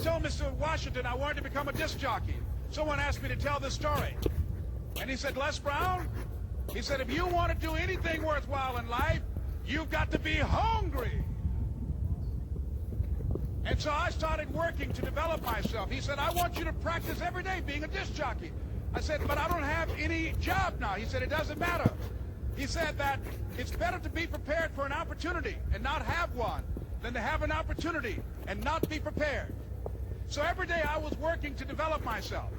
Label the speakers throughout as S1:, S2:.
S1: told Mr. Washington I wanted to become a disc jockey. Someone asked me to tell this story. And he said, Les Brown, he said, if you want to do anything worthwhile in life, you've got to be hungry. And so I started working to develop myself. He said, I want you to practice every day being a disc jockey. I said, but I don't have any job now. He said, it doesn't matter. He said that it's better to be prepared for an opportunity and not have one than to have an opportunity and not be prepared. So every day I was working to develop myself.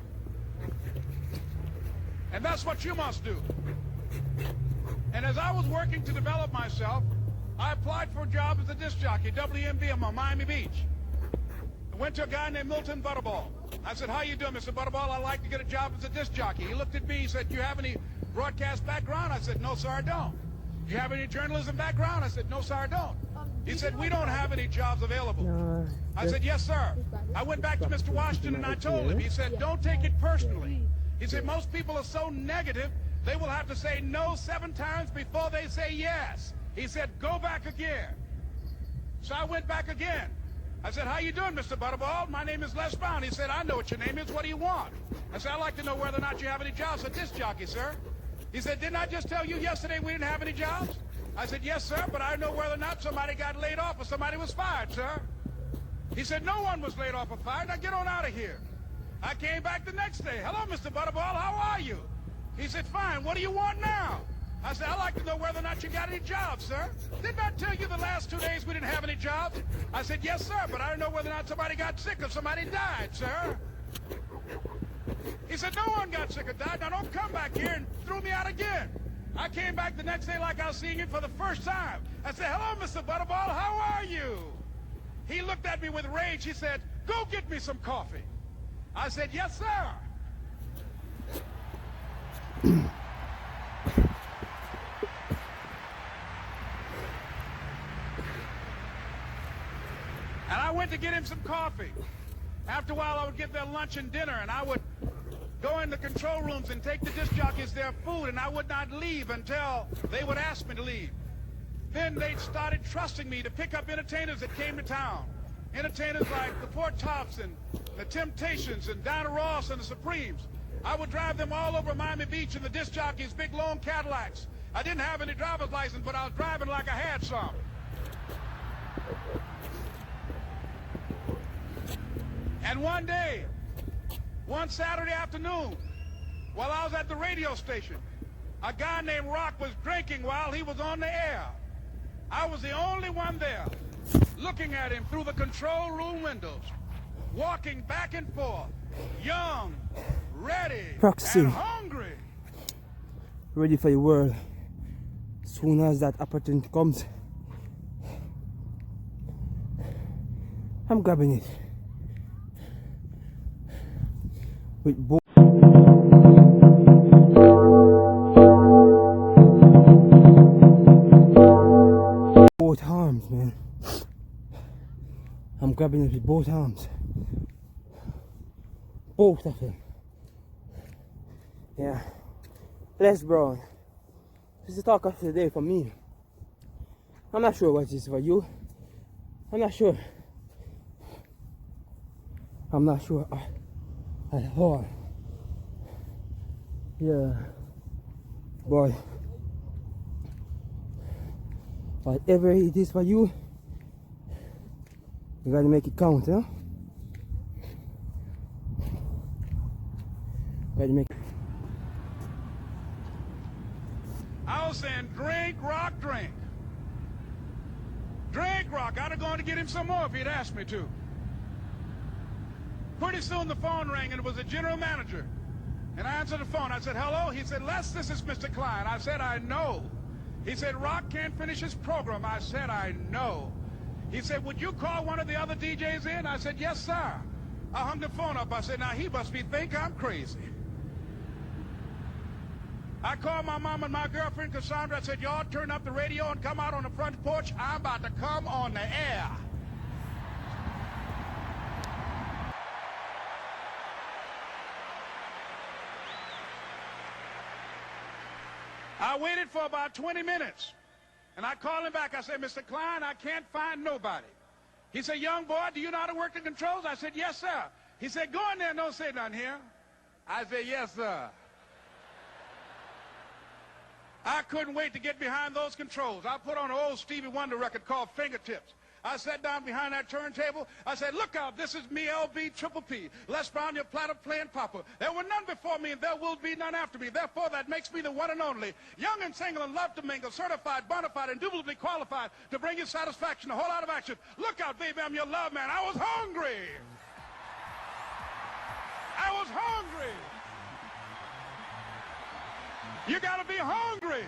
S1: And that's what you must do. And as I was working to develop myself, I applied for a job as a disc jockey, WMB on Miami Beach. I went to a guy named Milton Butterball. I said, how you doing, Mr. Butterball? I'd like to get a job as a disc jockey. He looked at me, he said, do you have any broadcast background? I said, no, sir, I don't. Do you have any journalism background? I said, no, sir, I don't. He said, we don't have any jobs available. I said, yes, sir. I went back to Mr. Washington and I told him. He said, don't take it personally. He said, most people are so negative, they will have to say no 7 times before they say yes. He said, go back again. So I went back again. I said, how you doing, Mr. Butterball? My name is Les Brown. He said, I know what your name is. What do you want? I said, I'd like to know whether or not you have any jobs as a disc jockey, sir. He said, didn't I just tell you yesterday we didn't have any jobs? I said, yes, sir, but I know whether or not somebody got laid off or somebody was fired, sir. He said, no one was laid off or fired. Now get on out of here. I came back the next day. Hello, Mr. Butterball, how are you? He said, fine, what do you want now? I said, I'd like to know whether or not you got any jobs, sir. Didn't I tell you the last 2 days we didn't have any jobs? I said, yes, sir, but I don't know whether or not somebody got sick or somebody died, sir. He said, no one got sick or died. Now don't come back here and throw me out again. I came back the next day like I was seeing him for the first time. I said, hello, Mr. Butterball, how are you? He looked at me with rage. He said, go get me some coffee. I said, yes, sir. And I went to get him some coffee. After a while, I would get their lunch and dinner, and I would go in the control rooms and take the disc jockeys their food, and I would not leave until they would ask me to leave. Then they started trusting me to pick up entertainers that came to town. Entertainers like the Four Tops and the Temptations and Diana Ross and the Supremes. I would drive them all over Miami Beach in the disc jockeys' big, long Cadillacs. I didn't have any driver's license, but I was driving like I had some. And one day, one Saturday afternoon, while I was at the radio station, a guy named Rock was drinking while he was on the air. I was the only one there, looking at him through the control room windows, walking back and forth, young, ready, and hungry.
S2: Ready for the world. As soon as that opportunity comes, I'm grabbing it. With both arms, man. I'm grabbing it with both arms. Both of them. Yeah. Les Brown. This is the talk of the day for me. I'm not sure what it is for you. I'm not sure. I'm not sure at all. Yeah. Boy. Whatever it is for you, you gotta make it count, huh? Gotta make it.
S1: I was saying, drink, Rock, drink. Drink, Rock. I'd have gone to get him some more if he'd asked me to. Pretty soon the phone rang and it was the general manager. And I answered the phone. I said, hello? He said, Les, this is Mr. Klein. I said, I know. He said, Rock can't finish his program. I said, I know. He said, would you call one of the other DJs in? I said, yes, sir. I hung the phone up. I said, now he must think I'm crazy. I called my mom and my girlfriend, Cassandra. I said, y'all turn up the radio and come out on the front porch. I'm about to come on the air. I waited for about 20 minutes, and I called him back. I said, Mr. Klein, I can't find nobody. He said, young boy, do you know how to work the controls? I said, yes, sir. He said, go in there and don't say nothing here. I said, yes, sir. I couldn't wait to get behind those controls. I put on an old Stevie Wonder record called Fingertips. I sat down behind that turntable. I said, look out, this is me, LB, Triple P. Les Brown, your platter playing Papa. There were none before me, and there will be none after me. Therefore, that makes me the one and only. Young and single and love to mingle, certified, bona fide, indubitably qualified to bring you satisfaction, a whole lot of action. Look out, baby, I'm your love man. I was hungry. I was hungry. You got to be hungry.